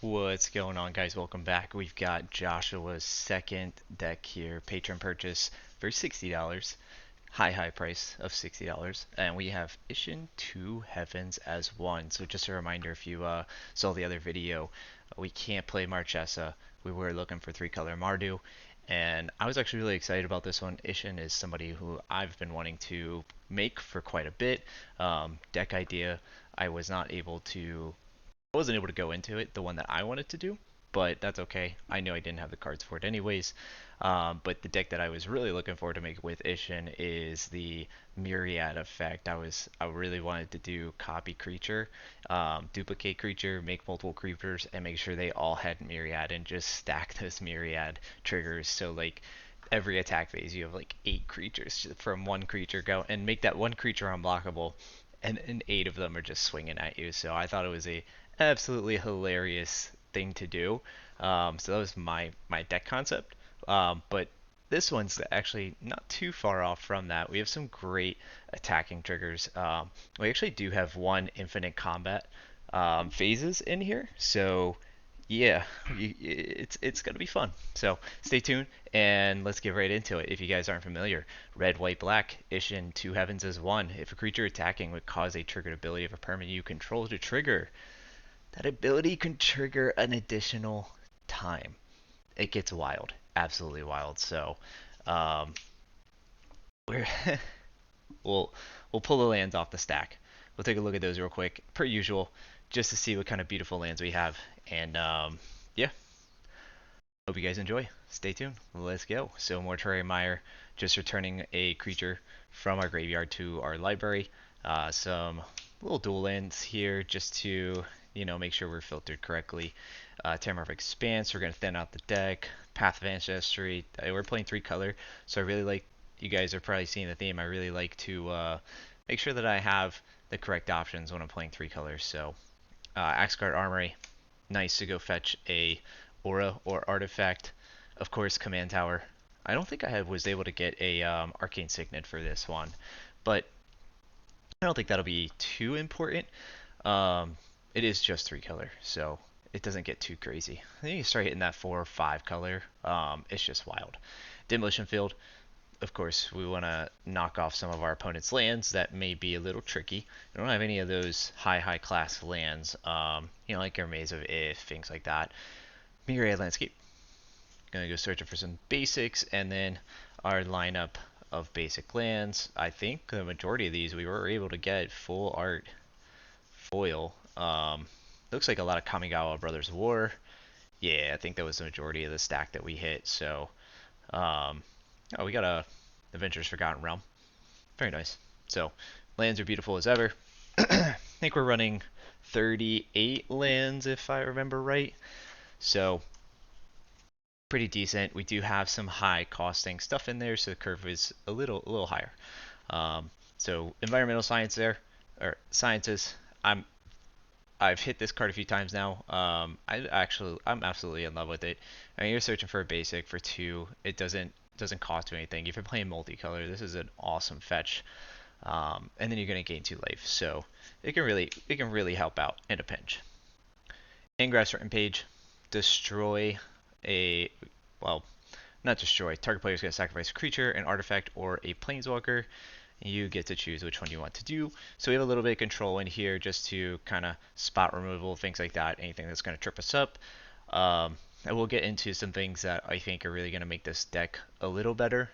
What's going on, guys? Welcome back. We've got Joshua's second deck here, Patron purchase for $60. High price of $60. And we have Isshin two heavens as one. So just a reminder, if you saw the other video, we can't play Marchesa. We were looking for three color Mardu. And I was actually really excited about this one. Isshin is somebody who I've been wanting to make for quite a bit. Deck idea, I was not able to I wasn't able to go into it, the one that I wanted to do, but that's okay. I knew I didn't have the cards for it anyways. But the deck that I was really looking forward to make with Isshin is the Myriad effect. I really wanted to do copy creature, duplicate creature, make multiple creepers, and make sure they all had Myriad and just stack those Myriad triggers. So like every attack phase you have like 8 creatures from one creature go and make that one creature unblockable, and 8 of them are just swinging at you. So I thought it was a absolutely hilarious thing to do. So that was my deck concept. But this one's actually not too far off from that. We have some great attacking triggers. We actually do have one infinite combat phases in here, so yeah, it's gonna be fun. So stay tuned and let's get right into it. If you guys aren't familiar, red, white, black, Isshin two heavens as one. If a creature attacking would cause a triggered ability of a permanent you control to trigger, that ability can trigger an additional time. It gets wild, absolutely wild. So, um, we're we'll we'll pull the lands off the stack. We'll take a look at those real quick, per usual, just to see what kind of beautiful lands we have. And yeah, hope you guys enjoy. Stay tuned. Let's go. So Mortuary Mire, just returning a creature from our graveyard to our library. Some little dual lands here just to make sure we're filtered correctly. Tamar of Expanse, we're going to thin out the deck. Path of Ancestry, we're playing 3 color, so I really like, you guys are probably seeing the theme, I really like to make sure that I have the correct options when I'm playing 3 colors. So Axguard Armory, nice to go fetch a aura or artifact. Of course, Command Tower. I don't think I was able to get a Arcane Signet for this one, but I don't think that'll be too important. Um, it is just 3 color, so it doesn't get too crazy. I think you start hitting that 4 or 5 color. It's just wild. Demolition Field. Of course, we want to knock off some of our opponent's lands that may be a little tricky. I don't have any of those high class lands, like our Maze of If, things like that. Myriad Landscape. Gonna go searching for some basics, and then our lineup of basic lands. I think the majority of these we were able to get full art foil. Looks like a lot of Kamigawa Brothers War. Yeah, I think that was the majority of the stack that we hit. So, oh, we got a Adventures Forgotten Realm. Very nice. So, lands are beautiful as ever. I think we're running 38 lands if I remember right. So, pretty decent. We do have some high costing stuff in there, so the curve is a little higher. So environmental science there, or sciences. I've hit this card a few times now. I'm absolutely in love with it. I mean, you're searching for a basic for 2. It doesn't cost you anything. If you're playing multicolor, this is an awesome fetch. And then you're gonna gain 2 life, so it can really help out in a pinch. Ingress Page, destroy a, well, not destroy. Target player is going to sacrifice a creature, an artifact, or a planeswalker. You get to choose which one you want to do. So we have a little bit of control in here just to kind of spot removal, things like that, anything that's going to trip us up. I will get into some things that I think are really going to make this deck a little better,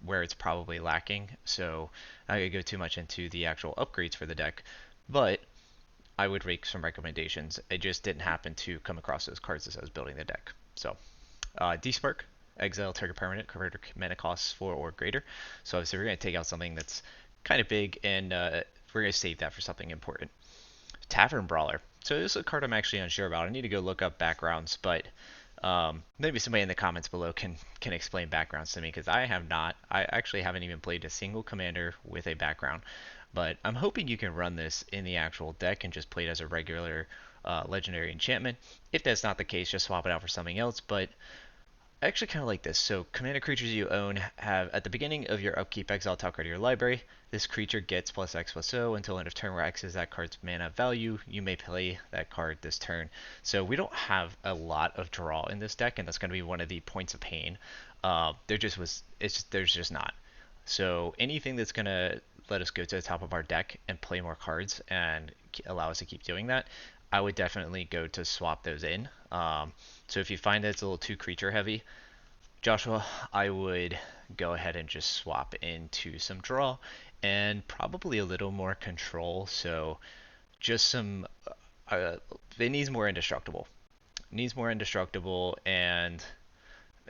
where it's probably lacking. So I'm not going to go too much into the actual upgrades for the deck, but I would make some recommendations. It just didn't happen to come across those cards as I was building the deck. So, Despark, exile target permanent, convert mana costs 4 or greater. So obviously we're going to take out something that's kind of big, and we're going to save that for something important. Tavern Brawler. So this is a card I'm actually unsure about. I need to go look up backgrounds, but maybe somebody in the comments below can explain backgrounds to me, because I have not. I actually haven't even played a single commander with a background. But I'm hoping you can run this in the actual deck and just play it as a regular legendary enchantment. If that's not the case, just swap it out for something else. But I actually kind of like this. So, commander creatures you own have at the beginning of your upkeep exile top card of your library. This creature gets plus X plus O until end of turn, where X is that card's mana value. You may play that card this turn. So we don't have a lot of draw in this deck, and that's going to be one of the points of pain. There's just not. So anything that's going to let us go to the top of our deck and play more cards and allow us to keep doing that, I would definitely go to swap those in. So if you find that it's a little too creature heavy, Joshua, I would go ahead and just swap into some draw and probably a little more control. So just some, it needs more indestructible. Needs more indestructible, and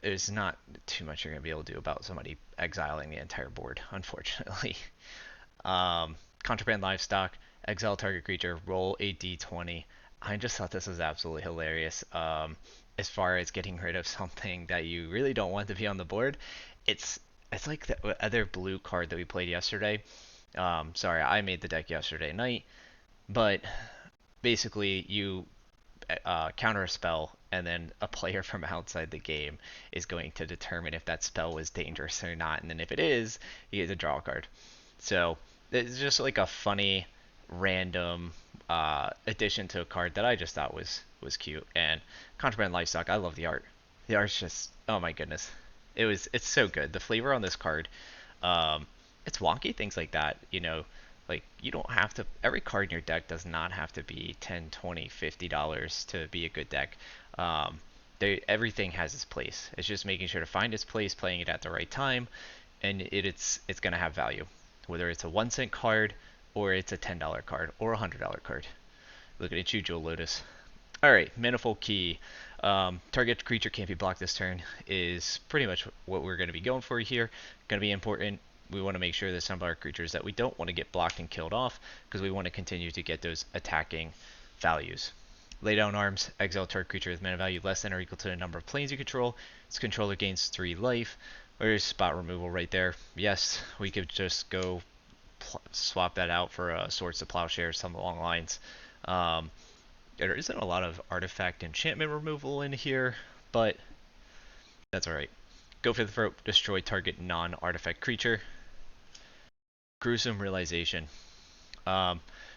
there's not too much you're going to be able to do about somebody exiling the entire board, unfortunately. Contraband livestock, exile target creature, roll a d20. I just thought this was absolutely hilarious. As far as getting rid of something that you really don't want to be on the board, it's it's like the other blue card that we played yesterday. Sorry, I made the deck yesterday night, but basically you counter a spell, and then a player from outside the game is going to determine if that spell was dangerous or not, and then if it is, you get to draw a card. So it's just like a funny, random addition to a card that I just thought was cute. And Contraband Livestock, I love the art. The art's just, oh my goodness, it's so good. The flavor on this card, um, it's wonky things like that. Like you don't have to. Every card in your deck does not have to be 10, 20, $50 to be a good deck. Everything has its place. It's just making sure to find its place, playing it at the right time, and it's gonna have value, whether it's a 1 cent card or it's a $10 card or a $100 card. Look at you, Jewel Lotus. All right, Manifold Key. Target creature can't be blocked this turn is pretty much what we're going to be going for here. Going to be important. We want to make sure that some of our creatures that we don't want to get blocked and killed off, because we want to continue to get those attacking values. Lay down arms. Exile target creature with mana value less than or equal to the number of planes you control. Its controller gains 3 life. There's spot removal right there. Yes, we could just go swap that out for Swords to Plowshare, something along the lines. There isn't a lot of artifact enchantment removal in here, but that's alright. Go for the throat, destroy target non-artifact creature. Gruesome Realization.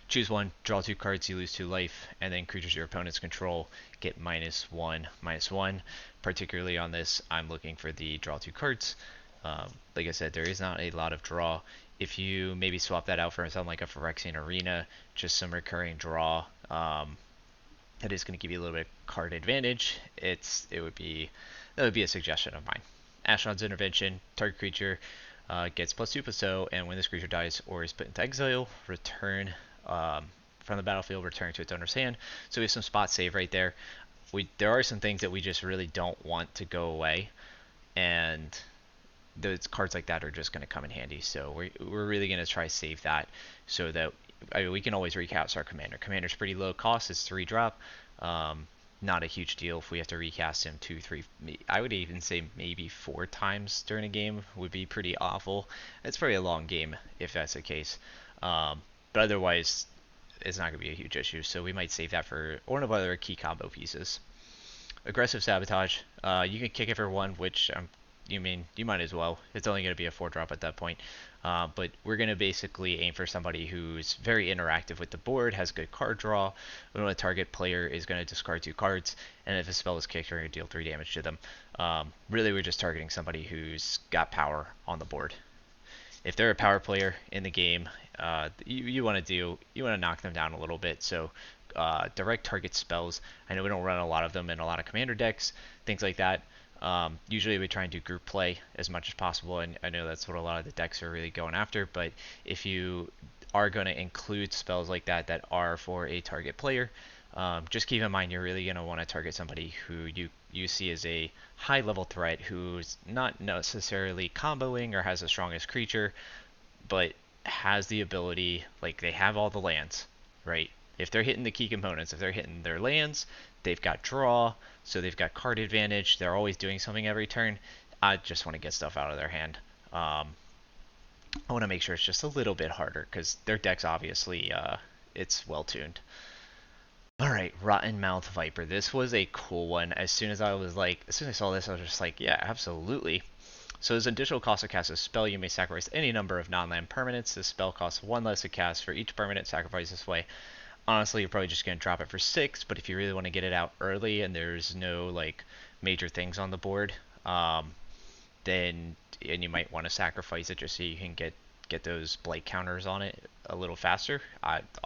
Choose one, draw 2 cards, you lose 2 life, and then creatures your opponents control get -1/-1. Particularly on this, I'm looking for the draw 2 cards. Like I said, there is not a lot of draw. If you maybe swap that out for something like a Phyrexian Arena, just some recurring draw, it is going to give you a little bit of card advantage. That would be a suggestion of mine. Ashnod's Intervention. Target creature gets +2/+0, and when this creature dies or is put into exile, return from the battlefield, return to its owner's hand. So we have some spot save right there. There are some things that we just really don't want to go away, and those cards like that are just going to come in handy. So we're really going to try to save that so that we can always recast our commander. Commander's pretty low cost. It's 3 drop. Not a huge deal if we have to recast him 2, 3. I would even say maybe 4 times during a game would be pretty awful. It's probably a long game if that's the case. But otherwise, it's not going to be a huge issue. So we might save that for one of our other key combo pieces. Aggressive Sabotage. You can kick it for 1, which you might as well. It's only going to be a 4 drop at that point. But we're going to basically aim for somebody who's very interactive with the board, has good card draw. We know the target player is going to discard 2 cards, and if a spell is kicked, we're going to deal 3 damage to them. Really, we're just targeting somebody who's got power on the board. If they're a power player in the game, you want to knock them down a little bit. So direct target spells. I know we don't run a lot of them in a lot of commander decks, things like that. Usually we try and do group play as much as possible, and I know that's what a lot of the decks are really going after, but if you are going to include spells like that that are for a target player, just keep in mind you're really going to want to target somebody who you see as a high level threat, who's not necessarily comboing or has the strongest creature, but has the ability, like they have all the lands, right? If they're hitting the key components, if they're hitting their lands, they've got draw, so they've got card advantage. They're always doing something every turn. I just want to get stuff out of their hand. I want to make sure it's just a little bit harder because their deck's obviously it's well tuned. Alright, Rotten Mouth Viper. This was a cool one. As soon as I saw this, I was just like, yeah, absolutely. So as additional cost to cast a spell, you may sacrifice any number of non-land permanents. This spell costs 1 less to cast for each permanent sacrificed this way. Honestly, you're probably just going to drop it for 6, but if you really want to get it out early and there's no like major things on the board, then and you might want to sacrifice it just so you can get those blight counters on it a little faster.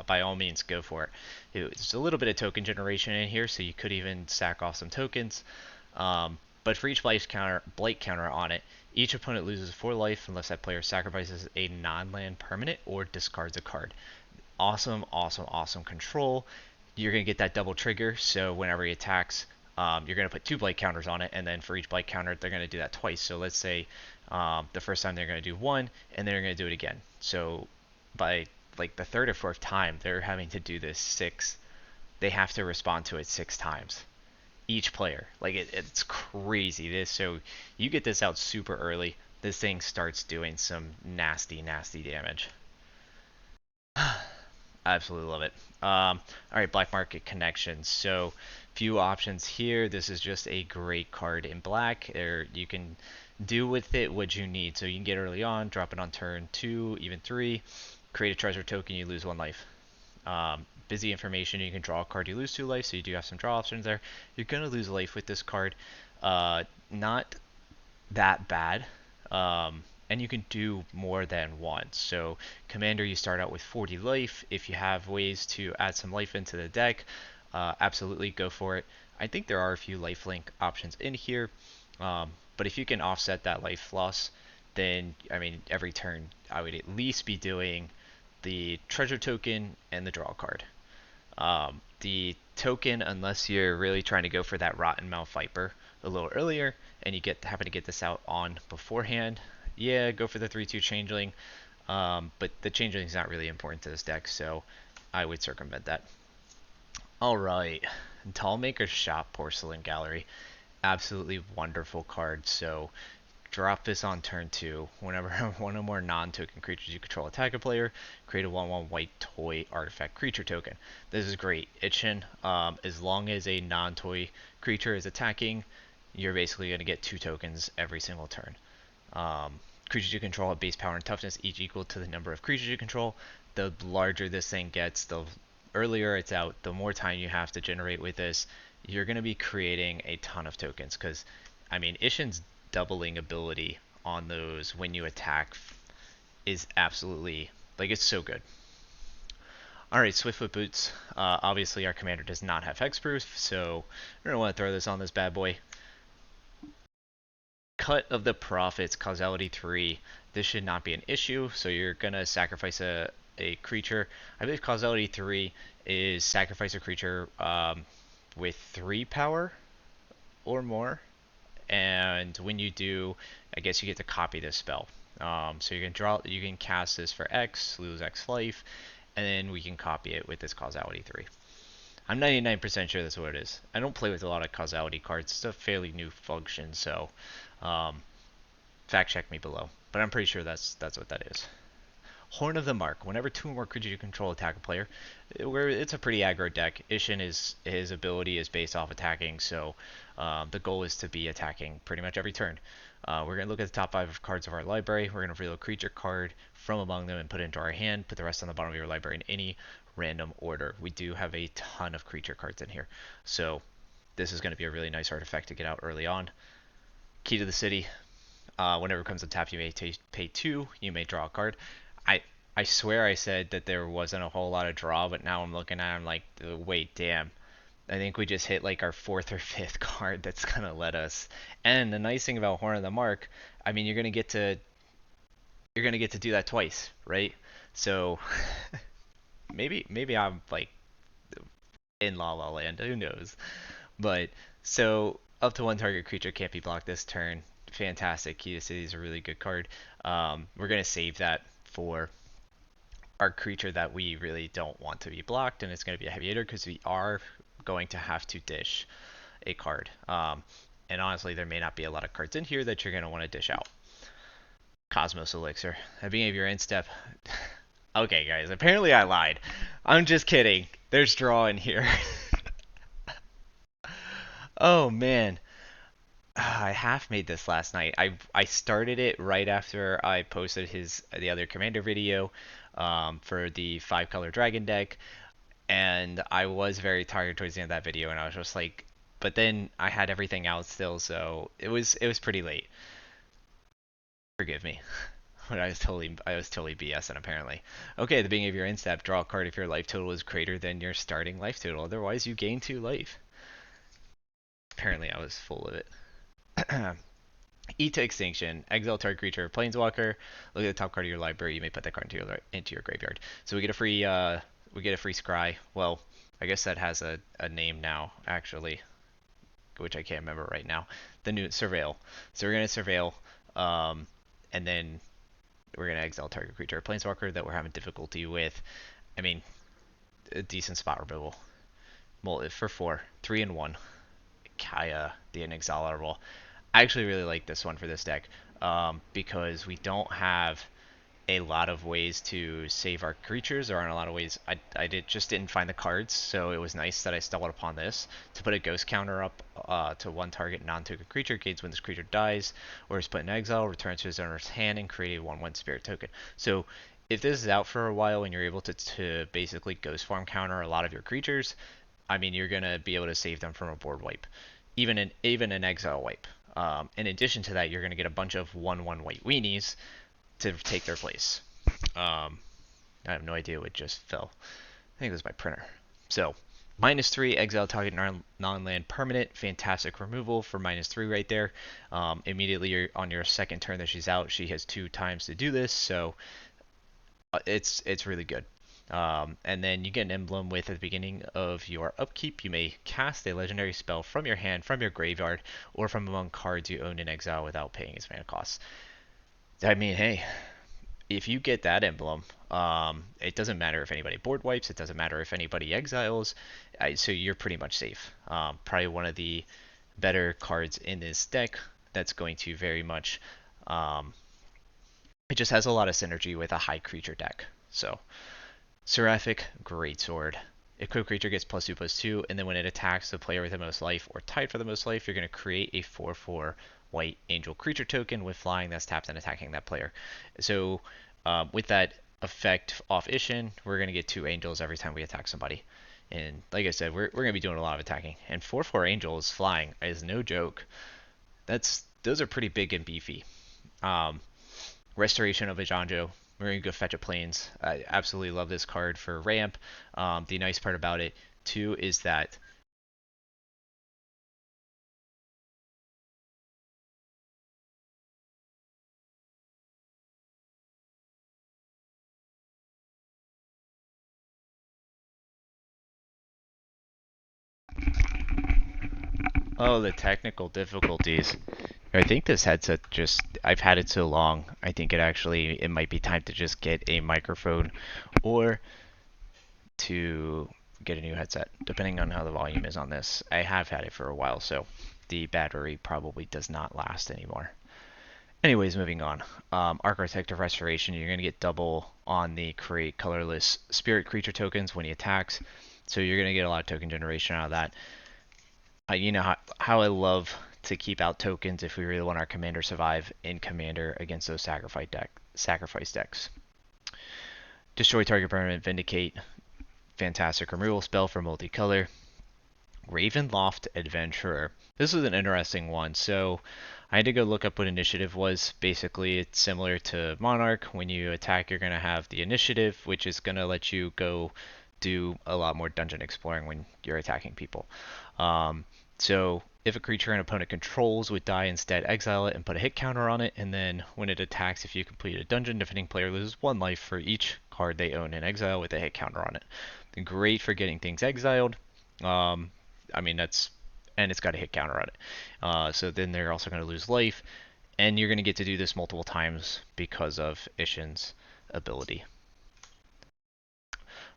By all means, go for it. There's a little bit of token generation in here, so you could even sack off some tokens. But for each blight counter on it, each opponent loses 4 life unless that player sacrifices a non-land permanent or discards a card. Awesome, awesome, awesome control. You're going to get that double trigger, so whenever he attacks, you're going to put 2 blight counters on it, and then for each blight counter, they're going to do that twice. So let's say the first time they're going to do 1, and then they're going to do it again. So by like the 3rd or 4th time, they're having to do this 6. They have to respond to it 6 times. Each player. Like it's crazy. So you get this out super early. This thing starts doing some nasty, nasty damage. Absolutely love it. All right, Black Market Connections. So, few options here. This is just a great card in black. You can do with it what you need. So you can get early on, drop it on turn 2, even 3. Create a treasure token, you lose 1 life. Busy information, you can draw a card, you lose 2 life, so you do have some draw options there. You're going to lose life with this card. Not that bad. And you can do more than once. So Commander, you start out with 40 life. If you have ways to add some life into the deck, absolutely go for it. I think there are a few lifelink options in here, but if you can offset that life loss, then I mean every turn I would at least be doing the treasure token and the draw card. The token, unless you're really trying to go for that Rotten Mouth Viper a little earlier, and you happen to get this out on beforehand, yeah, go for the 3/2 Changeling. But the Changeling is not really important to this deck, so I would circumvent that. Alright, Tallmaker's Shop Porcelain Gallery. Absolutely wonderful card. So drop this on turn 2. Whenever one or more non-token creatures you control attack a player, create a 1/1 white toy artifact creature token. This is great. Isshin, as long as a non-toy creature is attacking, you're basically going to get 2 tokens every single turn. Creatures you control have base power and toughness, each equal to the number of creatures you control. The larger this thing gets, the earlier it's out, the more time you have to generate with this. You're going to be creating a ton of tokens because, I mean, Isshin's doubling ability on those when you attack is absolutely, like, it's so good. Alright, Swiftfoot Boots. Obviously, our commander does not have hexproof, so we're going to want to throw this on this bad boy. Cut of the Prophets, causality 3. This should not be an issue, so you're going to sacrifice a creature. I believe causality 3 is sacrifice a creature with 3 power or more. And when you do, I guess you get to copy this spell. So you can cast this for X, lose X life, and then we can copy it with this causality 3. I'm 99% sure that's what it is. I don't play with a lot of causality cards. It's a fairly new function, so fact check me below. But I'm pretty sure that's what that is. Horn of the Mark. Whenever 2 or more creatures you control attack a player, it's a pretty aggro deck. Isshin his ability is based off attacking, so the goal is to be attacking pretty much every turn. We're going to look at the top 5 cards of our library. We're going to reveal a creature card from among them and put it into our hand. Put the rest on the bottom of your library in any random order. We do have a ton of creature cards in here, so this is going to be a really nice artifact to get out early on. Key to the City. Whenever it comes to tap, you may pay 2. You may draw a card. I swear I said that there wasn't a whole lot of draw, but now I'm looking at it, I'm like, wait, damn. I think we just hit like our 4th or 5th card that's gonna let us. And the nice thing about Horn of the Mark, I mean, you're gonna get to do that twice, right? So maybe I'm like in La La Land, who knows? But so up to 1 target creature can't be blocked this turn. Fantastic. Key to City is a really good card. We're gonna save that for our creature that we really don't want to be blocked, and it's going to be a heavy hitter because we are going to have to dish a card. And honestly, there may not be a lot of cards in here that you're going to want to dish out. Cosmos Elixir. At the beginning of your end step. Okay, guys, apparently I lied. I'm just kidding. There's draw in here. Oh man, I half made this last night. I started it right after I posted the other commander video for the 5 color dragon deck, and I was very tired towards the end of that video, and I was just like, but then I had everything out still, so it was pretty late. Forgive me. But I was totally BSing apparently. Okay, at the beginning of your end step, draw a card if your life total is greater than your starting life total. Otherwise, you gain 2 life. Apparently, I was full of it. E to Extinction. Exile target creature, Planeswalker. Look at the top card of your library. You may put that card into your graveyard. So we get a free scry. Well, I guess that has a name now actually, which I can't remember right now. The new Surveil. So we're gonna Surveil, and then we're gonna exile target creature, Planeswalker that we're having difficulty with. I mean, a decent spot removal. Well, for 4, 3 and 1. Kaya, the Inexorable. I actually really like this one for this deck because we don't have a lot of ways to save our creatures. There aren't a lot of ways. I just didn't find the cards, so it was nice that I stumbled upon this to put a ghost counter up to one target non-token creature. Gains when this creature dies or is put in exile, returns to his owner's hand, and create a 1/1 spirit token. So if this is out for a while and you're able to basically ghost form counter a lot of your creatures, I mean you're gonna be able to save them from a board wipe, even an exile wipe. In addition to that, you're going to get a bunch of 1/1 white weenies to take their place. Um, I have no idea what just fell. I think it was my printer. So, -3, exile target non-land permanent. Fantastic removal for -3 right there. Immediately on your second turn that she's out, she has 2 times to do this, so it's really good. And then you get an emblem with at the beginning of your upkeep, you may cast a legendary spell from your hand, from your graveyard, or from among cards you own in exile without paying its mana costs. I mean, hey, if you get that emblem, it doesn't matter if anybody board wipes, it doesn't matter if anybody exiles, so you're pretty much safe. Probably one of the better cards in this deck that's going to very much. It just has a lot of synergy with a high creature deck. So, Seraphic Greatsword. Equipped creature gets +2/+2, and then when it attacks the player with the most life or tied for the most life, you're going to create a 4/4 white angel creature token with flying that's tapped and attacking that player. So with that effect off Isshin, we're going to get 2 angels every time we attack somebody. And like I said, we're going to be doing a lot of attacking. And 4/4 angels flying is no joke. Those are pretty big and beefy. Restoration of Ajanjo. We're going to go fetch a plains. I absolutely love this card for ramp. The nice part about it, too, is that oh, the technical difficulties. I think this headset I've had it so long, I think it might be time to just get a microphone or to get a new headset, depending on how the volume is on this. I have had it for a while, so the battery probably does not last anymore. Anyways, moving on. Architect of Restoration, you're going to get double on the create colorless spirit creature tokens when he attacks. So you're going to get a lot of token generation out of that. You know how I love to keep out tokens if we really want our commander to survive in commander against those sacrifice decks. Destroy target permanent, vindicate. Fantastic removal spell for multicolor. Ravenloft Adventurer. This was an interesting one. So I had to go look up what initiative was. Basically, it's similar to Monarch. When you attack, you're going to have the initiative, which is going to let you go do a lot more dungeon exploring when you're attacking people. So if a creature an opponent controls would die, instead exile it and put a hit counter on it, and then when it attacks, if you complete a dungeon, defending player loses 1 life for each card they own in exile with a hit counter on it. Great for getting things exiled. I mean, and it's got a hit counter on it. So then they're also going to lose life, and you're going to get to do this multiple times because of Isshin's ability.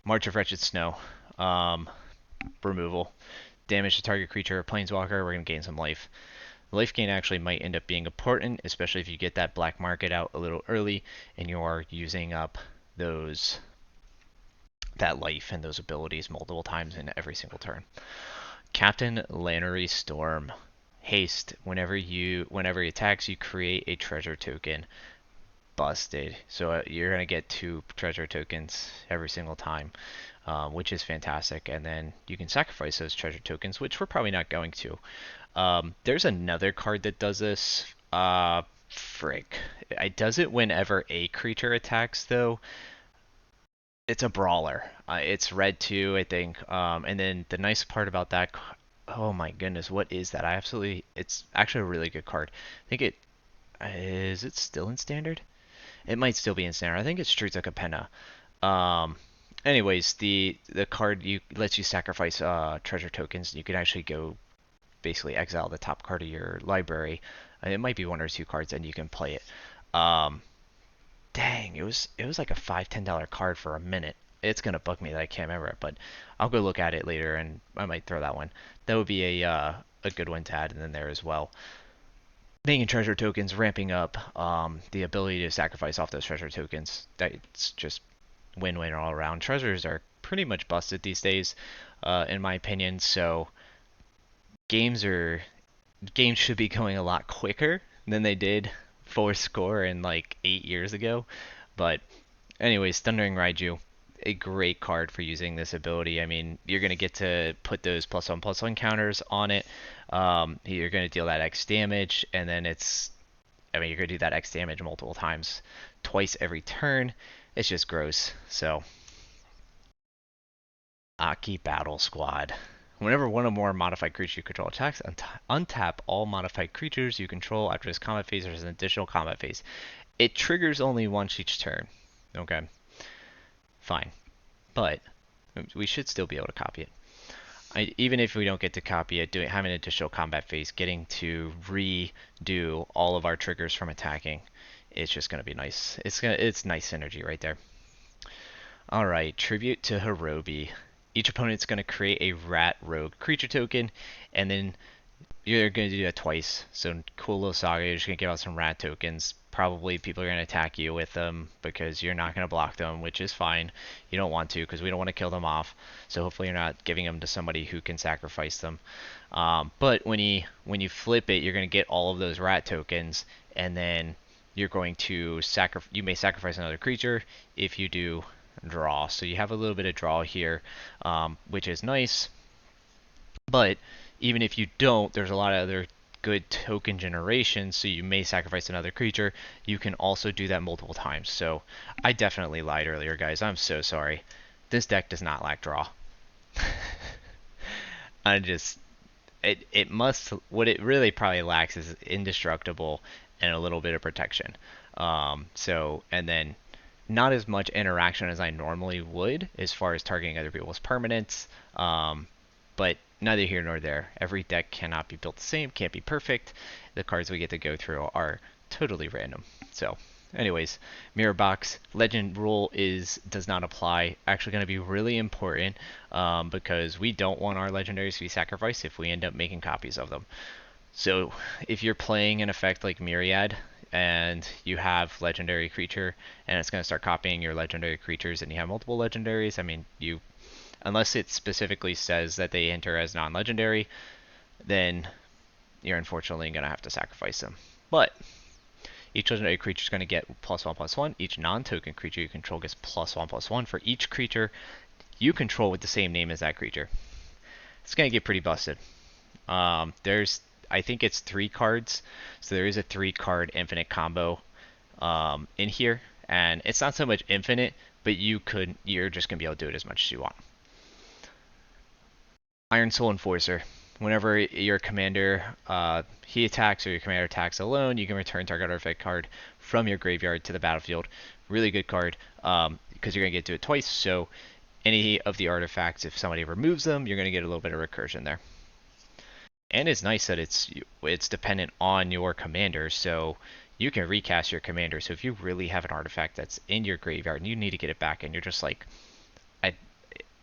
March of Wretched Snow. Removal. Damage to target creature or planeswalker, we're going to gain some life. Life gain actually might end up being important, especially if you get that black market out a little early and you are using up that life and those abilities multiple times in every single turn. Captain Lannery Storm. Haste. Whenever he attacks, you create a treasure token. Busted. So you're gonna get 2 treasure tokens every single time, which is fantastic. And then you can sacrifice those treasure tokens, which we're probably not going to. There's another card that does this. Frick. It does it whenever a creature attacks, though. It's a brawler. It's red too, I think. And then the nice part about that, oh my goodness, what is that? It's actually a really good card. I think is it still in standard? It might still be in standard. I think it's Streets of Capenna. Um, anyways, the card lets you sacrifice treasure tokens. You can actually go basically exile the top card of your library. It might be 1 or 2 cards, and you can play it. Um, Dang, it was like a $5-10 card for a minute. It's gonna bug me that I can't remember it, but I'll go look at it later, and I might throw that one. That would be a good one to add in there as well. Making treasure tokens, ramping up the ability to sacrifice off those treasure tokens. That's just win-win all around. Treasures are pretty much busted these days, in my opinion. So games are games should be going a lot quicker than they did for score in like 8 years ago. But anyways, Thundering Raiju, a great card for using this ability. I mean, you're going to get to put those +1/+1 counters on it. You're going to deal that X damage, and then you're going to do that X damage multiple times, twice every turn. It's just gross. So, Aki Battle Squad. Whenever one or more modified creatures you control attacks, untap all modified creatures you control after this combat phase or as an additional combat phase. It triggers only once each turn. Okay, fine. But we should still be able to copy it. Even if we don't get to copy it, having an additional combat phase, getting to redo all of our triggers from attacking, it's just going to be nice. It's nice synergy right there. All right, Tribute to Hirobi. Each opponent's going to create a rat rogue creature token, and then you're going to do that twice. So cool little saga, you're just going to give out some rat tokens. Probably people are going to attack you with them because you're not going to block them, which is fine. You don't want to because we don't want to kill them off. So hopefully you're not giving them to somebody who can sacrifice them. But when you flip it, you're going to get all of those rat tokens, and then you're going to you may sacrifice another creature. If you do, draw. So you have a little bit of draw here, which is nice. But even if you don't, there's a lot of other good token generation, so you may sacrifice another creature. You can also do that multiple times. So I definitely lied earlier, guys. I'm so sorry. This deck does not lack draw. What it really probably lacks is indestructible and a little bit of protection. And then not as much interaction as I normally would as far as targeting other people's permanents, but neither here nor there. Every deck cannot be built the same, can't be perfect. The cards we get to go through are totally random. So, anyways, Mirror Box Legend rule does not apply. Actually, going to be really important because we don't want our legendaries to be sacrificed if we end up making copies of them. So, if you're playing an effect like Myriad, and you have legendary creature, and it's going to start copying your legendary creatures, and you have multiple legendaries, I mean, unless it specifically says that they enter as non-legendary, then you're unfortunately going to have to sacrifice them. But each legendary creature is going to get +1/+1. Each non-token creature you control gets +1/+1 for each creature you control with the same name as that creature. It's going to get pretty busted. I think it's 3 cards, so there is a 3-card infinite combo in here, and it's not so much infinite, but you're just gonna be able to do it as much as you want. Iron Soul Enforcer. Whenever your commander he attacks or your commander attacks alone, you can return target artifact card from your graveyard to the battlefield. Really good card because you're gonna get to do it twice. So any of the artifacts, if somebody removes them, you're gonna get a little bit of recursion there. And it's nice that it's dependent on your commander, so you can recast your commander. So if you really have an artifact that's in your graveyard and you need to get it back, and you're just like,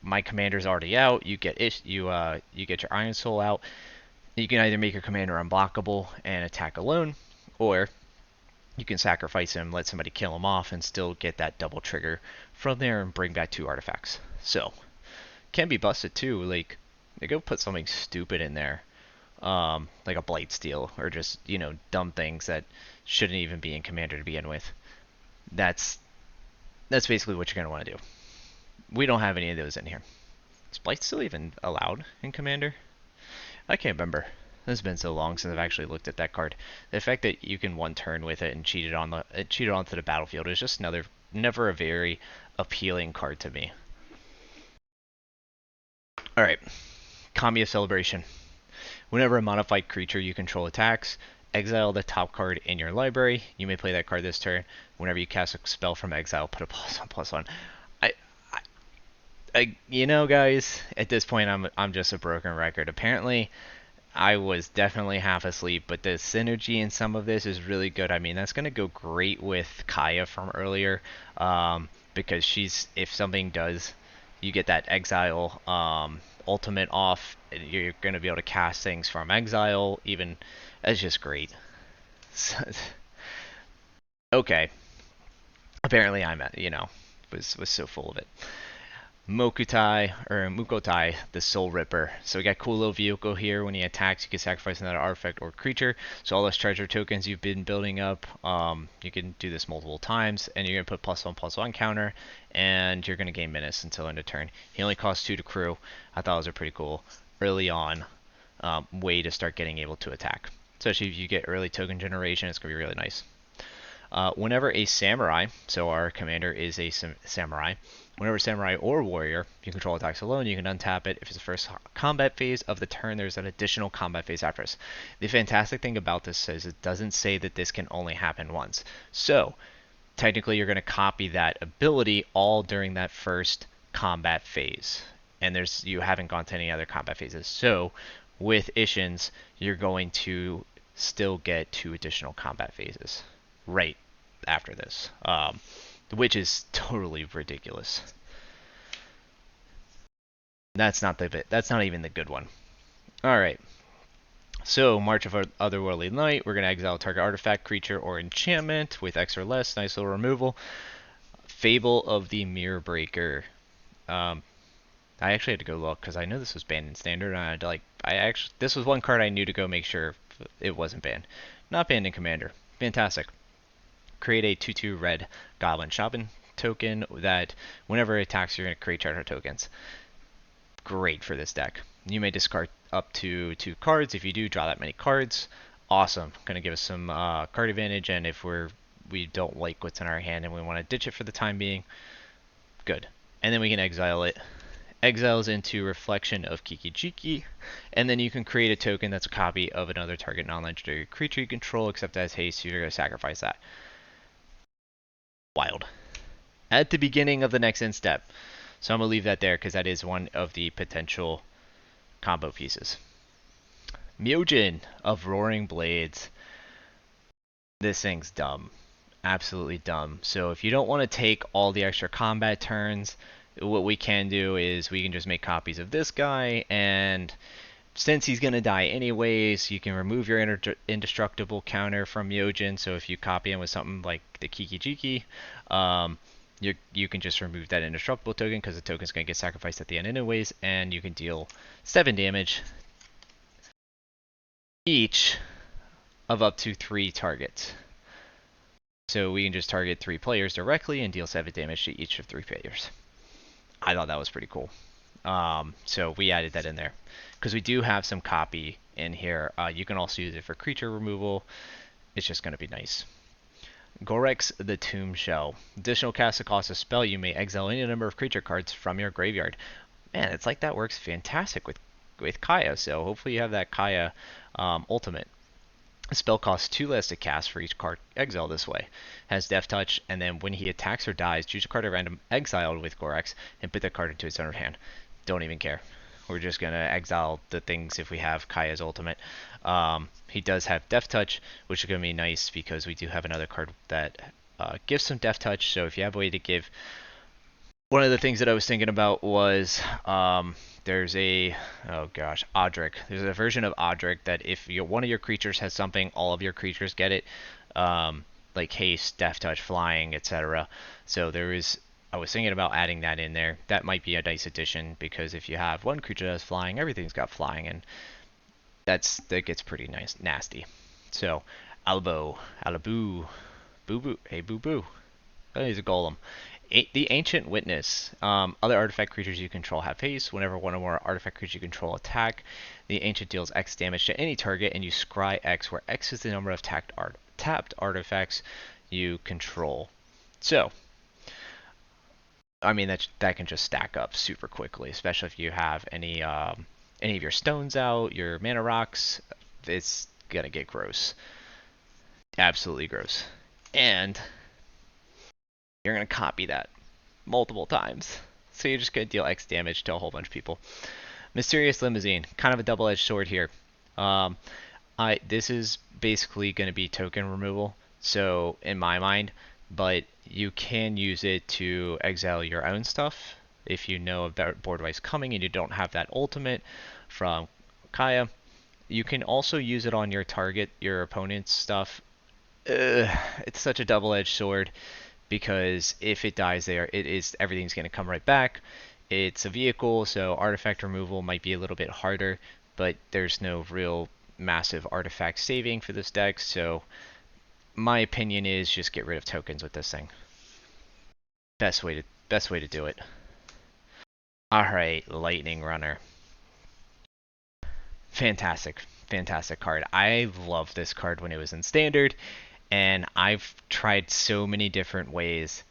my commander's already out, you get your Iron Soul out. You can either make your commander unblockable and attack alone, or you can sacrifice him, let somebody kill him off, and still get that double trigger from there and bring back 2 artifacts. So can be busted too. Like, They go put something stupid in there, like a blight steal, or just dumb things that shouldn't even be in Commander to begin with. That's basically what you're gonna want to do. We don't have any of those in here. Is blight still even allowed in Commander? I can't remember. It's been so long since I've actually looked at that card. The fact that you can one turn with it and cheat it onto the battlefield is just never a very appealing card to me. All right, Kamiya Celebration. Whenever a modified creature you control attacks, exile the top card in your library. You may play that card this turn. Whenever you cast a spell from exile, put a +1/+1. I, guys, at this point, I'm just a broken record. Apparently, I was definitely half asleep, but the synergy in some of this is really good. I mean, that's going to go great with Kaya from earlier, because if something does, you get that exile ultimate off, you're going to be able to cast things from exile, even. That's just great. Okay. Apparently was so full of it. Mukotai, the Soul Ripper. So we got cool little vehicle here. When he attacks, you can sacrifice another artifact or creature. So all those treasure tokens you've been building up, you can do this multiple times, and you're gonna put +1/+1 counter, and you're gonna gain menace until end of turn. He only costs 2 to crew. I thought it was a pretty cool early on way to start getting able to attack. Especially if you get early token generation, it's gonna be really nice. Whenever a samurai, so our commander is a samurai, whenever samurai or warrior you control attacks alone, you can untap it. If it's the first combat phase of the turn, there's an additional combat phase after this. The fantastic thing about this is it doesn't say that this can only happen once. So, technically you're going to copy that ability all during that first combat phase. And you haven't gone to any other combat phases. So, with Ishin's, you're going to still get 2 additional combat phases right after this, which is totally ridiculous. That's not even the good one. All right. So March of Otherworldly Light, we're gonna exile target artifact, creature, or enchantment with X or less. Nice little removal. Fable of the Mirror Breaker. I actually had to go look because I know this was banned in Standard, and this was one card I knew to go make sure it wasn't banned. Not banned in Commander. Fantastic. Create a 2/2 red Goblin Shopping token that whenever it attacks, you're going to create treasure tokens. Great for this deck. You may discard up to 2 cards. If you do, draw that many cards. Awesome. Going to give us some card advantage, and if we don't like what's in our hand and we want to ditch it for the time being, good. And then we can exile it. Exiles into Reflection of Kiki-Jiki, and then you can create a token that's a copy of another target non-legendary creature you control, except as haste, so you're going to sacrifice that. Wild. At the beginning of the next end step. So I'm going to leave that there because that is one of the potential combo pieces. Myojin of Roaring Blades. This thing's dumb. Absolutely dumb. So if you don't want to take all the extra combat turns, what we can do is we can just make copies of this guy, and since he's going to die anyways, you can remove your indestructible counter from Myojin. So if you copy him with something like the Kiki-Jiki, you can just remove that indestructible token because the token's going to get sacrificed at the end anyways, and you can deal 7 damage each of up to 3 targets. So we can just target 3 players directly and deal 7 damage to each of 3 players. I thought that was pretty cool. So we added that in there because we do have some copy in here. You can also use it for creature removal. It's just going to be nice. Gorex the Tomb Shell. Additional cast cost a spell, you may exile any number of creature cards from your graveyard. Man, it's like that works fantastic with Kaya. So hopefully you have that Kaya ultimate. A spell costs 2 less to cast for each card exiled this way. Has Death Touch, and then when he attacks or dies, choose a card at random exiled with Gorex and put that card into its owner's hand. Don't even care. We're just going to exile the things if we have Kaya's ultimate. He does have Death Touch, which is going to be nice because we do have another card that gives some Death Touch. So if you have a way to give... One of the things that I was thinking about was there's Odric. There's a version of Odric that if one of your creatures has something, all of your creatures get it. Like haste, Death Touch, flying, etc. So there is I was thinking about adding that in there. That might be a nice addition because if you have one creature that's flying, everything's got flying, and that gets pretty nice, nasty. So, Albo, Alaboo, Boo Boo, hey Boo Boo. Oh, he's a golem. The Ancient Witness. Other artifact creatures you control have haste. Whenever one or more artifact creatures you control attack, the Ancient deals X damage to any target, and you scry X, where X is the number of tapped artifacts you control. So, I mean that can just stack up super quickly, especially if you have any of your stones out, your mana rocks. It's gonna get gross, absolutely gross, and you're going to copy that multiple times. So you're just going to deal X damage to a whole bunch of people. Mysterious Limousine, kind of a double-edged sword here. This is basically going to be token removal, so in my mind, but you can use it to exile your own stuff if you know about board wise coming and you don't have that ultimate from Kaya. You can also use it on your target, your opponent's stuff. It's such a double-edged sword, because if it dies there, everything's going to come right back. It's a vehicle, so artifact removal might be a little bit harder, but there's no real massive artifact saving for this deck, so my opinion is just get rid of tokens with this thing. Best way to do it. Alright, Lightning Runner. Fantastic card. I loved this card when it was in Standard, and I've tried so many different ways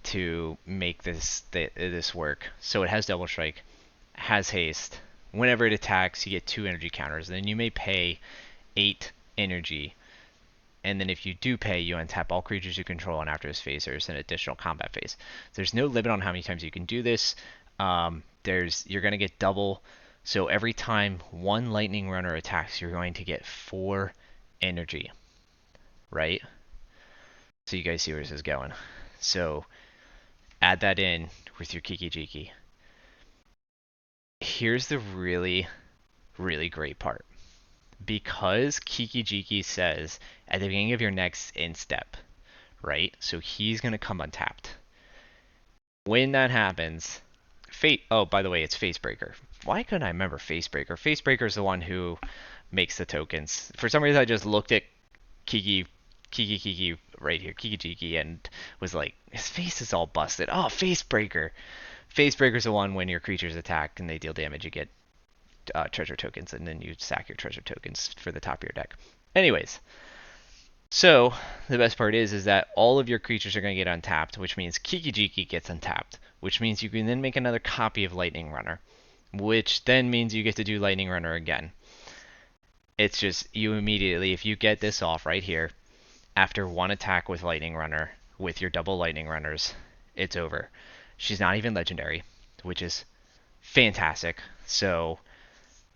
to make this work. So it has double strike, has haste. Whenever it attacks, you get 2 energy counters. Then you may pay 8 energy. And then if you do pay, you untap all creatures you control, and after this phase, there's an additional combat phase. There's no limit on how many times you can do this. You're going to get double. So every time one Lightning Runner attacks, you're going to get 4 energy. Right? So you guys see where this is going. So add that in with your Kiki Jiki. Here's the really, really great part. Because Kiki Jiki says at the beginning of your next instep, right? So he's going to come untapped. When that happens, oh, by the way, it's Facebreaker. Why couldn't I remember Facebreaker? Facebreaker is the one who makes the tokens. For some reason, I just looked at Kiki right here, Kiki Jiki, and was like, his face is all busted. Oh, Facebreaker. Facebreaker's the one when your creatures attack and they deal damage, you get treasure tokens, and then you sack your treasure tokens for the top of your deck. Anyways, so the best part is that all of your creatures are going to get untapped, which means Kiki Jiki gets untapped, which means you can then make another copy of Lightning Runner, which then means you get to do Lightning Runner again. It's just, you immediately, if you get this off right here, after one attack with Lightning Runner, with your double Lightning Runners, it's over. She's not even legendary, which is fantastic. So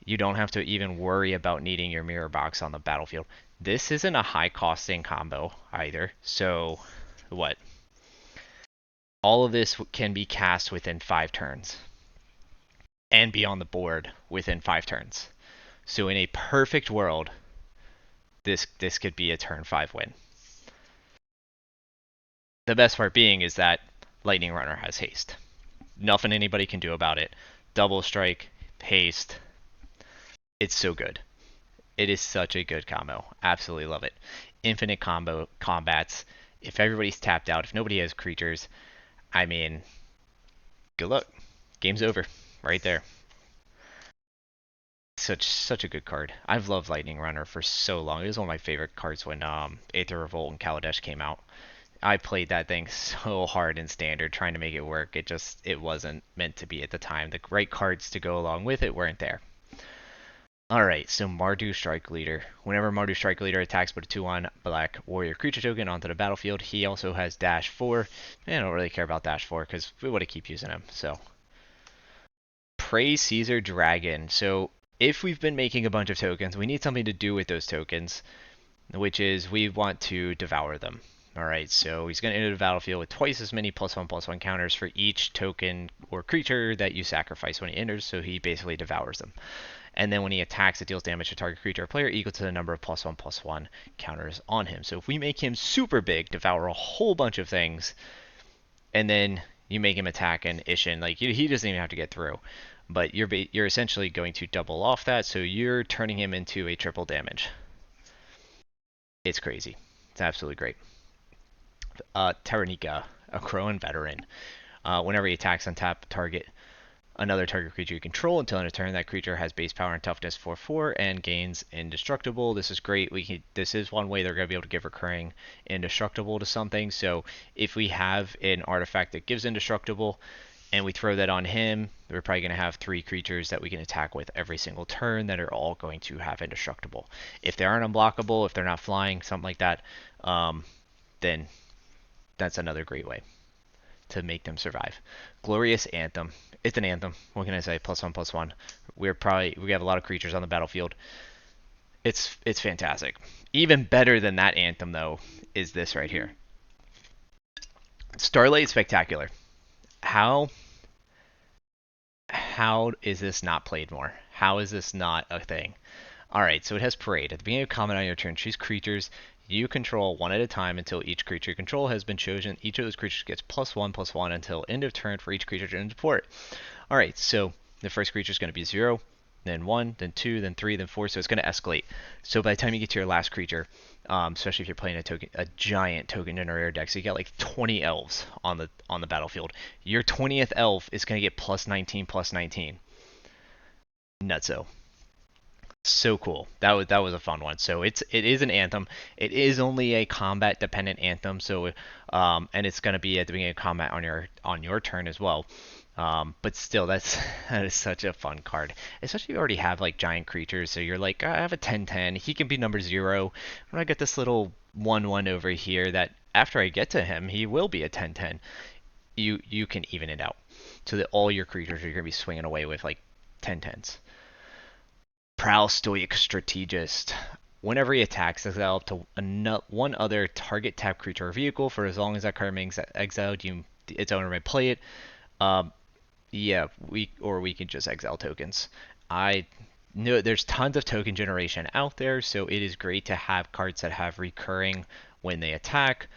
you don't have to even worry about needing your mirror box on the battlefield. This isn't a high costing combo either. So what? All of this can be cast within 5 turns and be on the board within 5 turns. So in a perfect world, this could be a turn 5 win. The best part being is that Lightning Runner has haste. Nothing anybody can do about it. Double strike, haste. It's so good. It is such a good combo. Absolutely love it. Infinite combo combats. If everybody's tapped out, if nobody has creatures, I mean, good luck. Game's over. Right there. Such a good card. I've loved Lightning Runner for so long. It was one of my favorite cards when Aether Revolt and Kaladesh came out. I played that thing so hard in Standard trying to make it work. It wasn't meant to be at the time. The right cards to go along with it weren't there. Alright, so Mardu Strike Leader. Whenever Mardu Strike Leader attacks, put a 2/1 black warrior creature token onto the battlefield. He also has Dash 4. I don't really care about Dash 4 because we want to keep using him. So, Praise Caesar Dragon. So if we've been making a bunch of tokens, we need something to do with those tokens, which is we want to devour them. Alright, so he's going to enter the battlefield with twice as many +1/+1 counters for each token or creature that you sacrifice when he enters, so he basically devours them. And then when he attacks, it deals damage to target creature or player equal to the number of +1/+1 counters on him. So if we make him super big, devour a whole bunch of things, and then You make him attack an Isshin, like he doesn't even have to get through. But you're essentially going to double off that, so you're turning him into a triple damage. It's crazy. It's absolutely great. Taranika, a Crowan veteran. Whenever he attacks on tap target, another target creature you control until end of turn, that creature has base power and toughness 4/4 and gains indestructible. This is great. This is one way they're going to be able to give recurring indestructible to something. So if we have an artifact that gives indestructible and we throw that on him, we're probably going to have 3 creatures that we can attack with every single turn that are all going to have indestructible. If they aren't unblockable, if they're not flying, something like that, then that's another great way to make them survive. Glorious Anthem. It's an anthem. What can I say? +1/+1. We have a lot of creatures on the battlefield. It's fantastic. Even better than that anthem though is this right here. Starlight Spectacular. How is this not played more? How is this not a thing? Alright, so it has Parade. At the beginning of combat on your turn, choose creatures you control one at a time until each creature you control has been chosen. Each of those creatures gets +1/+1 until end of turn for each creature in support. Alright, so the first creature is going to be 0, then 1, then 2, then 3, then 4, so it's going to escalate. So by the time you get to your last creature, especially if you're playing a giant token generator deck, so you got like 20 elves on the battlefield, your 20th elf is going to get +19/+19. Nutso. So cool. That was a fun one. So it is an anthem. It is only a combat dependent anthem. So and it's going to be at the beginning of combat on your turn as well. But still, that is such a fun card. Especially if you already have like giant creatures. So you're like, I have a 10/10. He can be number 0. And I get this little 1/1 over here that after I get to him, he will be a 10/10. You can even it out so that all your creatures are going to be swinging away with like 10/10s. Prowl Stoic Strategist. Whenever he attacks, exile up to one other target tap creature or vehicle for as long as that card remains exiled. Its owner may play it. Yeah, we can just exile tokens. I know there's tons of token generation out there, so it is great to have cards that have recurring when they attack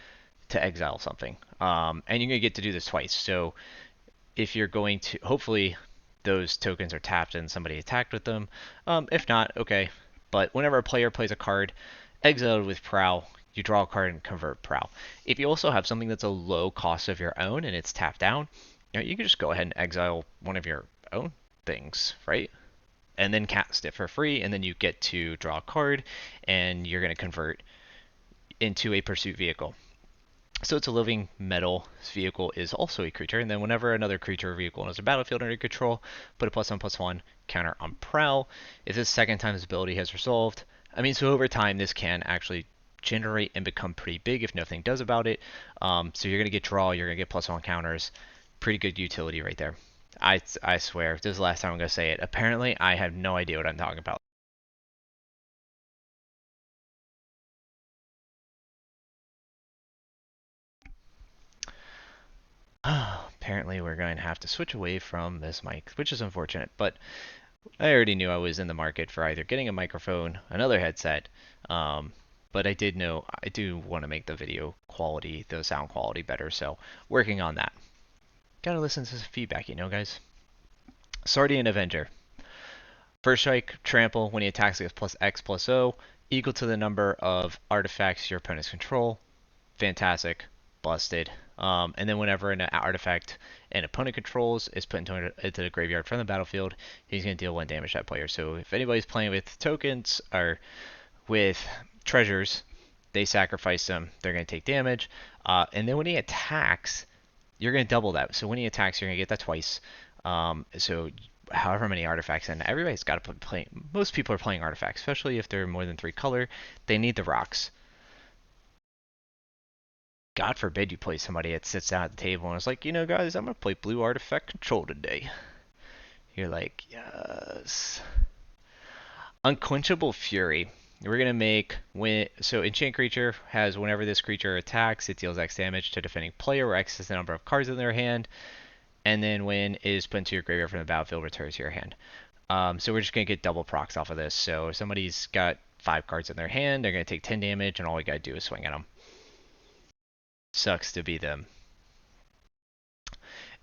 to exile something. And you're gonna get to do this twice. So if you're going to, hopefully those tokens are tapped and somebody attacked with them. If not, okay. But whenever a player plays a card exiled with Prowl, you draw a card and convert Prowl. If you also have something that's a low cost of your own and it's tapped down, you can just go ahead and exile one of your own things, right? And then cast it for free, and then you get to draw a card, and you're going to convert into a pursuit vehicle. So it's a living metal vehicle is also a creature, and then whenever another creature or vehicle enters a battlefield under your control, put a +1/+1 counter on Prowl. If this second time this ability has resolved, so over time this can actually generate and become pretty big if nothing does about it. So you're gonna get draw, you're gonna get +1 counters, pretty good utility right there. I swear, this is the last time I'm gonna say it. Apparently, I have no idea what I'm talking about. Apparently we're going to have to switch away from this mic, which is unfortunate, but I already knew I was in the market for either getting a microphone, another headset, but I do want to make the video quality, the sound quality better, so working on that. Gotta listen to some feedback, guys. Sardian Avenger. First strike, trample, when he attacks, he gets +X+O, equal to the number of artifacts your opponents control. Fantastic. Busted. And then whenever an artifact an opponent controls is put into the graveyard from the battlefield, he's going to deal 1 damage to that player. So if anybody's playing with tokens or with treasures, they sacrifice them, they're going to take damage. And then when he attacks, you're going to double that. So when he attacks, you're going to get that twice. So however many artifacts, and everybody's got to play. Most people are playing artifacts, especially if they're more than 3 color. They need the rocks. God forbid you play somebody that sits down at the table and is like, guys, I'm going to play blue artifact control today. You're like, yes. Unquenchable Fury. We're going to make, so enchant creature has whenever this creature attacks, it deals X damage to defending player, where X is the number of cards in their hand. And then when it is put into your graveyard from the battlefield, returns to your hand. So we're just going to get double procs off of this. So if somebody's got 5 cards in their hand, they're going to take 10 damage, and all we got to do is swing at them. Sucks to be them.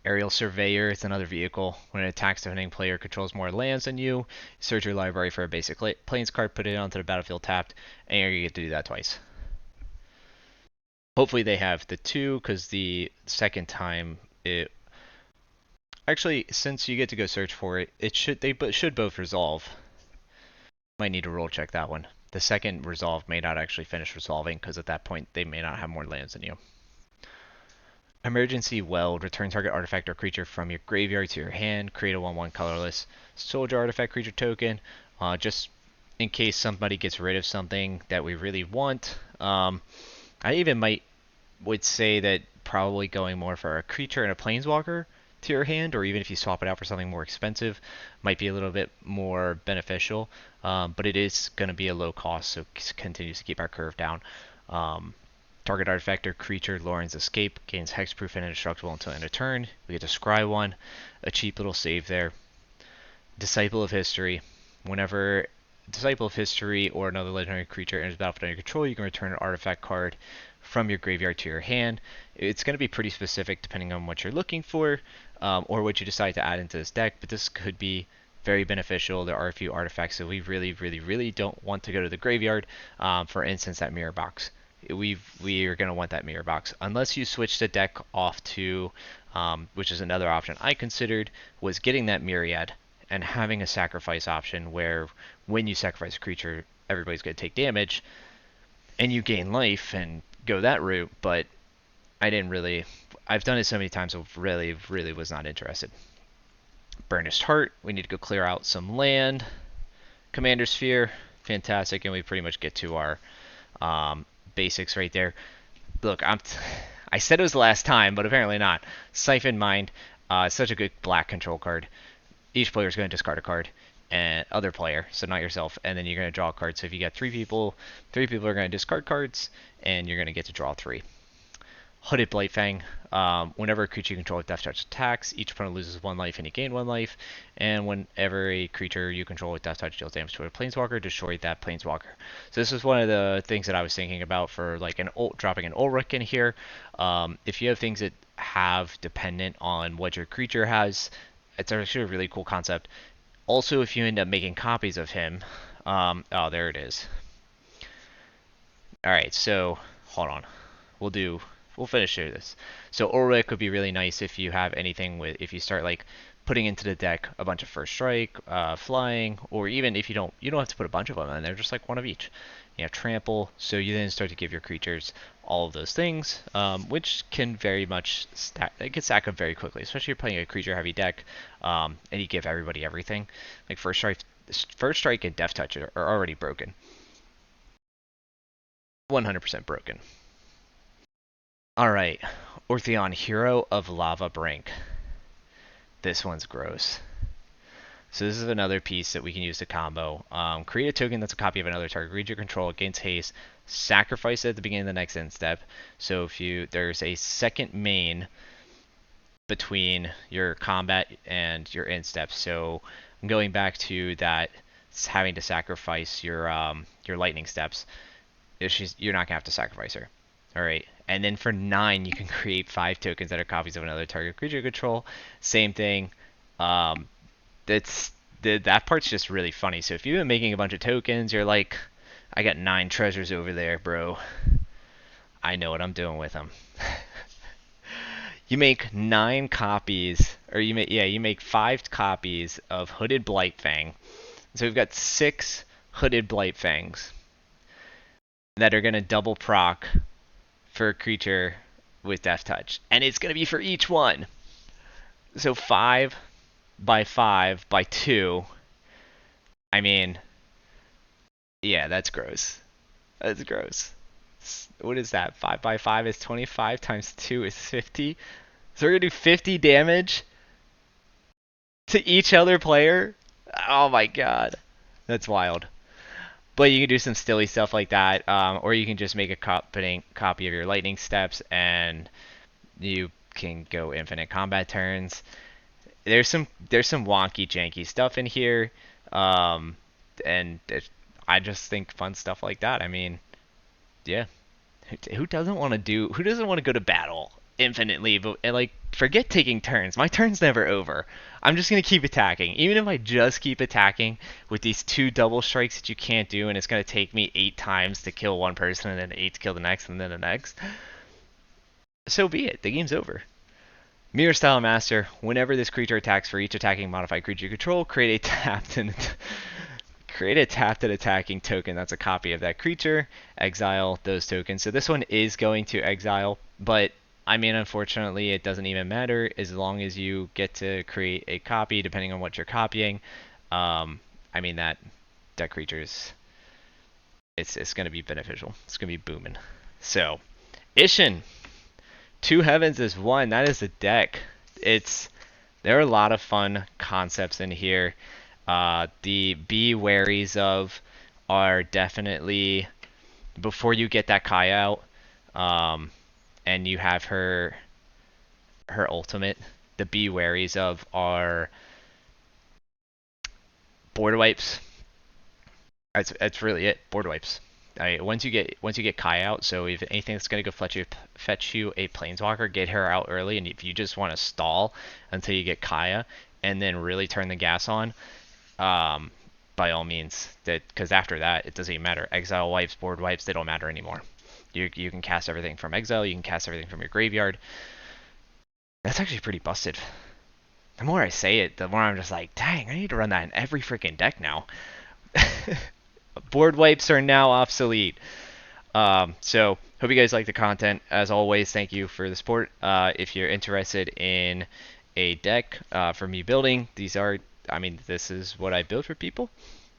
Aerial Surveyor, it's another vehicle. When it attacks, the defending player controls more lands than you. Search your library for a basic plains card, put it onto the battlefield tapped, and you get to do that twice. Hopefully they have the 2, because the second time it... Actually, since you get to go search for it, they should both resolve. Might need to roll check that one. The second resolve may not actually finish resolving, because at that point they may not have more lands than you. Emergency Weld. Return target artifact or creature from your graveyard to your hand. Create a 1/1 colorless soldier artifact creature token. Just in case somebody gets rid of something that we really want. I even would say that probably going more for a creature and a planeswalker to your hand, or even if you swap it out for something more expensive, might be a little bit more beneficial. But it is going to be a low cost, so it continues to keep our curve down. Target artifact or creature, Lauren's Escape, gains hexproof and indestructible until end of turn. We get to scry one, a cheap little save there. Disciple of History. Whenever Disciple of History or another legendary creature enters battlefield under your control, you can return an artifact card from your graveyard to your hand. It's going to be pretty specific depending on what you're looking for, or what you decide to add into this deck, but this could be very beneficial. There are a few artifacts that we really don't want to go to the graveyard. For instance, that mirror box. We are going to want that mirror box unless you switch the deck off to, which is another option I considered, was getting that myriad and having a sacrifice option where when you sacrifice a creature, everybody's going to take damage and you gain life and go that route. But I've done it so many times, I really was not interested. Burnished Heart. We need to go clear out some land. Commander Sphere. Fantastic, and we pretty much get to our basics right there. Look, I said it was the last time, but apparently not. Siphon Mind, such a good black control card. Each player is going to discard a card, and other player, so not yourself, and then you're going to draw a card. So if you got 3 people are going to discard cards, and you're going to get to draw 3. Hooded Blightfang. Whenever a creature you control with Death Touch attacks, each opponent loses 1 life and you gain 1 life. And whenever a creature you control with Death Touch deals damage to a planeswalker, destroy that planeswalker. So this is one of the things that I was thinking about for like dropping an Ulrich in here. If you have things that have dependent on what your creature has, it's actually a really cool concept. Also, if you end up making copies of him, oh, there it is. All right, so hold on. We'll finish through this. So Ulrich could be really nice if you have anything if you start like putting into the deck a bunch of first strike, flying, or even if you don't have to put a bunch of them in there, just like one of each. You have trample, so you then start to give your creatures all of those things, which can very much stack. It can stack up very quickly, especially if you're playing a creature heavy deck, and you give everybody everything. Like first strike and Death Touch are already broken. 100% broken. Alright, Ortheon, Hero of Lava Brink. This one's gross. So this is another piece that we can use to combo. Create a token that's a copy of another target creature control, gains haste, sacrifice it at the beginning of the next end step. So if there's a second main between your combat and your end step. So I'm going back to that having to sacrifice your lightning steps. You're not gonna have to sacrifice her. Alright, and then for 9, you can create 5 tokens that are copies of another target creature control. Same thing. That part's just really funny. So if you've been making a bunch of tokens, you're like, I got 9 treasures over there, bro. I know what I'm doing with them. You make 9 copies, or you make 5 copies of Hooded Blightfang. So we've got 6 Hooded Blightfangs that are gonna double proc for a creature with Death Touch, and it's going to be for each one. So 5 by 5 by 2. I mean, yeah, that's gross. That's gross. What is that? 5 by 5 is 25 times 2 is 50. So we're going to do 50 damage to each other player? Oh my god. That's wild. But you can do some silly stuff like that, or you can just make a copy of your lightning steps, and you can go infinite combat turns. There's some wonky janky stuff in here, and I just think fun stuff like that. I mean, yeah, who doesn't want to go to battle infinitely, but and, like, forget taking turns. My turn's never over. I'm just gonna keep attacking. Even if I just keep attacking with these 2 double strikes that you can't do, and it's gonna take me 8 times to kill one person, and then 8 to kill the next, and then the next. So be it. The game's over. Mirror Style Master. Whenever this creature attacks for each attacking modified creature you control, create a tapped and attacking token that's a copy of that creature. Exile those tokens. So this one is going to exile, but I mean, unfortunately, it doesn't even matter as long as you get to create a copy, depending on what you're copying. I mean, that creature's it's going to be beneficial. It's going to be booming. So, Isshin, 2 heavens is 1. That is the deck. There are a lot of fun concepts in here. The be waries of are definitely before you get that Kai out, and you have her ultimate. The be waries of are board wipes. That's really it. Board wipes. Once you get Kai out, so if anything that's gonna go fetch you a planeswalker, get her out early, and if you just want to stall until you get Kaya and then really turn the gas on, by all means, because after that it doesn't even matter. Exile wipes, board wipes, they don't matter anymore. You can cast everything from exile, you can cast everything from your graveyard. That's actually pretty busted. The more I say it, the more I'm just like, dang, I need to run that in every freaking deck now. Board wipes are now obsolete. So hope you guys like the content. As always, thank you for the support. If you're interested in a deck for me building, this is what I build for people.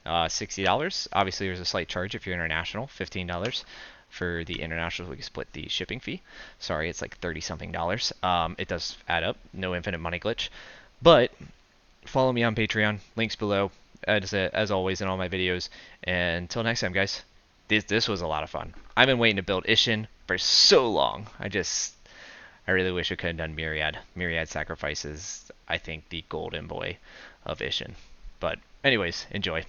$60. Obviously, there's a slight charge if you're international. $15 for the international. We can split the shipping fee. Sorry, it's like 30 something dollars. It does add up. No infinite money glitch. But follow me on Patreon. Links below. As always in all my videos. And until next time, guys. This was a lot of fun. I've been waiting to build Isshin for so long. I really wish I could have done Myriad. Myriad Sacrifices, I think, the golden boy of Isshin. But anyways, enjoy.